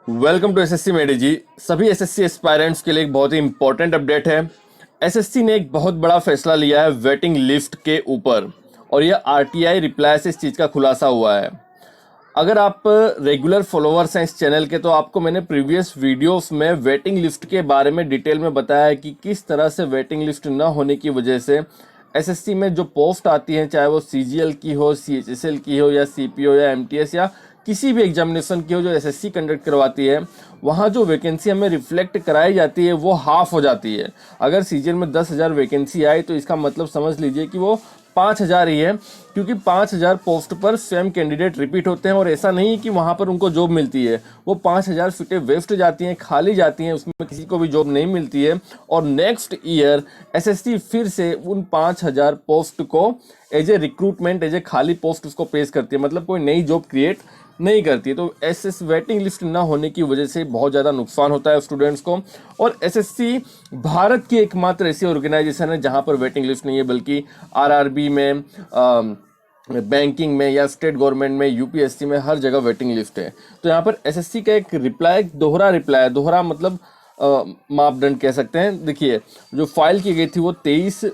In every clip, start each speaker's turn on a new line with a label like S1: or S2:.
S1: Welcome to SSC मेडी जी। सभी SSC aspirants के लिए एक बहुत ही इंपॉर्टेंट अपडेट है। एसएससी ने एक बहुत बड़ा फैसला लिया है वेटिंग लिस्ट के ऊपर, और यह आरटीआई रिप्लाई से इस चीज़ का खुलासा हुआ है। अगर आप रेगुलर फॉलोअर्स हैं इस चैनल के, तो आपको मैंने प्रीवियस वीडियोस में वेटिंग लिस्ट के बारे में डिटेल में बताया है कि किस तरह से वेटिंग लिस्ट न होने की वजह से एसएससी में जो पोस्ट आती हैं, चाहे वो सीजीएल की हो, सीएचएसएल की हो, या सीपीओ या एमटीएस या किसी भी एग्जामिनेशन की हो जो एसएससी कंडक्ट करवाती है, वहाँ जो वैकेंसी हमें रिफ्लेक्ट कराई जाती है वो हाफ हो जाती है। अगर सीजीएल में 10,000 वैकेंसी आई तो इसका मतलब समझ लीजिए कि वो 5,000 ही है, क्योंकि 5,000 पोस्ट पर सेम कैंडिडेट रिपीट होते हैं। और ऐसा नहीं है कि वहाँ पर उनको जॉब मिलती है, वो 5,000 सीटें वेस्ट जाती हैं, खाली जाती हैं, उसमें किसी को भी जॉब नहीं मिलती है। और नेक्स्ट ईयर एसएससी फिर से उन 5,000 पोस्ट को as a recruitment, as a खाली पोस्ट उसको पेश करती है, मतलब कोई नई जॉब क्रिएट नहीं करती है। तो एसएस वेटिंग लिस्ट ना होने की वजह से बहुत ज़्यादा नुकसान होता है स्टूडेंट्स को। और एसएससी भारत की एकमात्र ऐसी ऑर्गेनाइजेशन है जहां पर वेटिंग लिस्ट नहीं है, बल्कि आरआरबी में, बैंकिंग में या स्टेट गवर्नमेंट में, यूपीएससी में, हर जगह वेटिंग लिस्ट है। तो यहाँ पर एसएससी का एक रिप्लाई, दोहरा रिप्लाई, दोहरा मतलब मापदंड कह सकते हैं। देखिए, जो फाइल की गई थी वो 23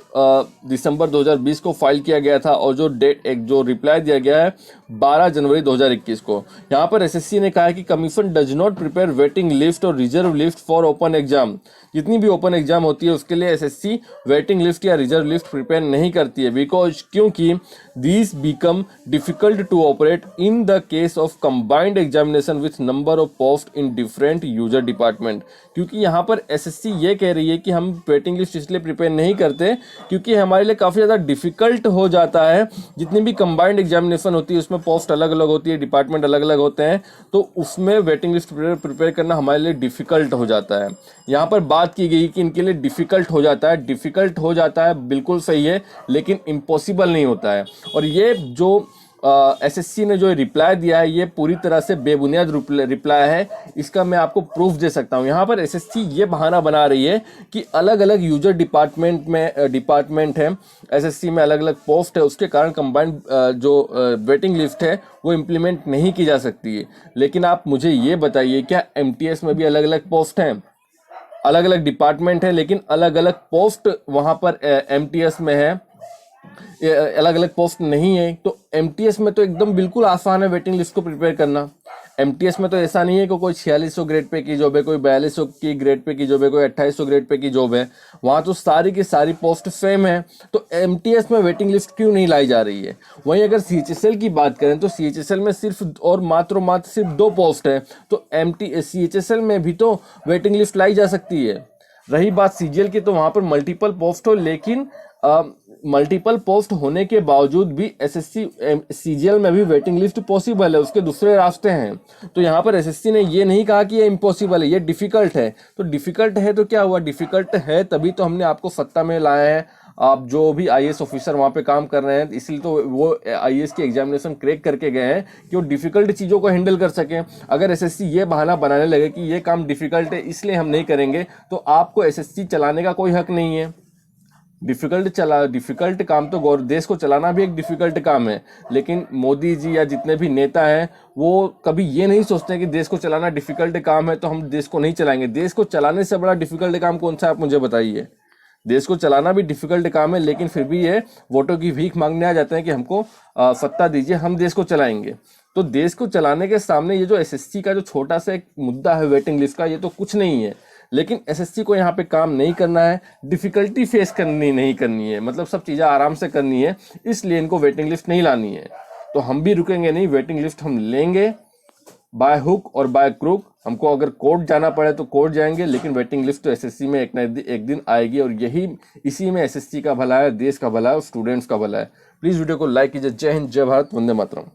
S1: दिसंबर 2020 को फाइल किया गया था, और जो डेट, एक जो रिप्लाई दिया गया है 12 जनवरी 2021 को। यहाँ पर एसएससी ने कहा है कि commission does not prepare waiting list और reserve list for open exam. जितनी भी ओपन एग्जाम होती है उसके लिए एसएससी वेटिंग लिस्ट या रिजर्व लिस्ट प्रिपेयर नहीं करती है, बिकॉज क्योंकि these become difficult to operate in the case of combined examination with number of post in different user department. क्योंकि यहाँ पर एसएससी ये कह रही है कि हम वेटिंग लिस्ट इसलिए प्रिपेयर नहीं करते क्योंकि हमारे लिए काफ़ी ज़्यादा डिफिकल्ट हो जाता है। जितनी भी कंबाइंड एग्जामिनेशन होती है उसमें पोस्ट अलग अलग होती है, डिपार्टमेंट अलग अलग होते हैं, तो उसमें वेटिंग लिस्ट प्रिपेयर करना हमारे लिए डिफिकल्ट हो जाता है। यहाँ पर बात की गई कि इनके लिए डिफिकल्ट हो जाता है। डिफिकल्ट हो जाता है बिल्कुल सही है, लेकिन इम्पॉसिबल नहीं होता है। और ये जो एसएससी ने जो रिप्लाई दिया है ये पूरी तरह से बेबुनियाद रिप्लाई है। इसका मैं आपको प्रूफ दे सकता हूँ। यहाँ पर एसएससी ये बहाना बना रही है कि अलग अलग यूजर डिपार्टमेंट है, एसएससी में अलग अलग पोस्ट है, उसके कारण कंबाइंड जो वेटिंग लिस्ट है वो इम्प्लीमेंट नहीं की जा सकती है। लेकिन आप मुझे ये बताइए, क्या एमटीएस में भी अलग अलग पोस्ट हैं, अलग अलग डिपार्टमेंट है, लेकिन अलग अलग पोस्ट वहाँ पर एमटीएस में है, अलग अलग पोस्ट नहीं है? तो एमटीएस में तो एकदम बिल्कुल आसान है वेटिंग लिस्ट को प्रिपेयर करना। एमटीएस में तो ऐसा नहीं है कि कोई 4600 ग्रेड पे की जॉब है, कोई 4200 की ग्रेड पे की जॉब है, कोई 2800 ग्रेड पे की जॉब है। वहाँ तो सारी की सारी पोस्ट सेम है। तो एमटीएस में वेटिंग लिस्ट क्यों नहीं लाई जा रही है? वहीं अगर सीएचएसएल की बात करें तो सीएचएसएल में सिर्फ और मात्र सिर्फ 2 पोस्ट है, तो सीएचएसएल में भी तो वेटिंग लिस्ट लाई जा सकती है। रही बात सीजीएल की, तो वहाँ पर मल्टीपल पोस्ट हो, लेकिन मल्टीपल पोस्ट होने के बावजूद भी एसएससी सीजीएल में भी वेटिंग लिस्ट पॉसिबल है, उसके दूसरे रास्ते हैं। तो यहाँ पर एसएससी ने ये नहीं कहा कि ये इम्पॉसिबल है, ये डिफिकल्ट है। तो डिफिकल्ट है तो क्या हुआ? डिफिकल्ट है तभी तो हमने आपको सत्ता में लाए हैं। आप जो भी आईएएस ऑफिसर वहाँ पे काम कर रहे हैं, इसलिए तो वो आईएएस की एग्जामिनेशन क्रैक करके गए हैं कि वो डिफिकल्ट चीज़ों को हैंडल कर सकें। अगर एसएससी ये बहाना बनाने लगे कि ये काम डिफिकल्ट है इसलिए हम नहीं करेंगे, तो आपको एसएससी चलाने का कोई हक नहीं है। डिफिकल्ट काम तो देश को चलाना भी एक डिफिकल्ट काम है, लेकिन मोदी जी या जितने भी नेता हैं वो कभी ये नहीं सोचते कि देश को चलाना डिफिकल्ट काम है तो हम देश को नहीं चलाएंगे। देश को चलाने से बड़ा डिफिकल्ट काम कौन सा है, आप मुझे बताइए। देश को चलाना भी डिफिकल्ट काम है, लेकिन फिर भी ये वोटों की भीख मांगने आ जाते हैं कि हमको सत्ता दीजिए, हम देश को चलाएंगे। तो देश को चलाने के सामने ये जो एसएससी का जो छोटा सा एक मुद्दा है वेटिंग लिस्ट का, ये तो कुछ नहीं है। लेकिन एसएससी को यहाँ पे काम नहीं करना है, डिफिकल्टी फेस नहीं करनी है, मतलब सब चीज़ें आराम से करनी है, इसलिए इनको वेटिंग लिस्ट नहीं लानी है। तो हम भी रुकेंगे नहीं, वेटिंग लिस्ट हम लेंगे बाय हुक और बाय क्रूक। हमको अगर कोर्ट जाना पड़े तो कोर्ट जाएंगे, लेकिन वेटिंग लिस्ट तो एसएससी में एक दिन आएगी। और इसी में एसएससी का भला है, देश का भला है और स्टूडेंट्स का भला है। प्लीज़ वीडियो को लाइक कीजिए। जय हिंद, जय भारत, वंदे मातरम।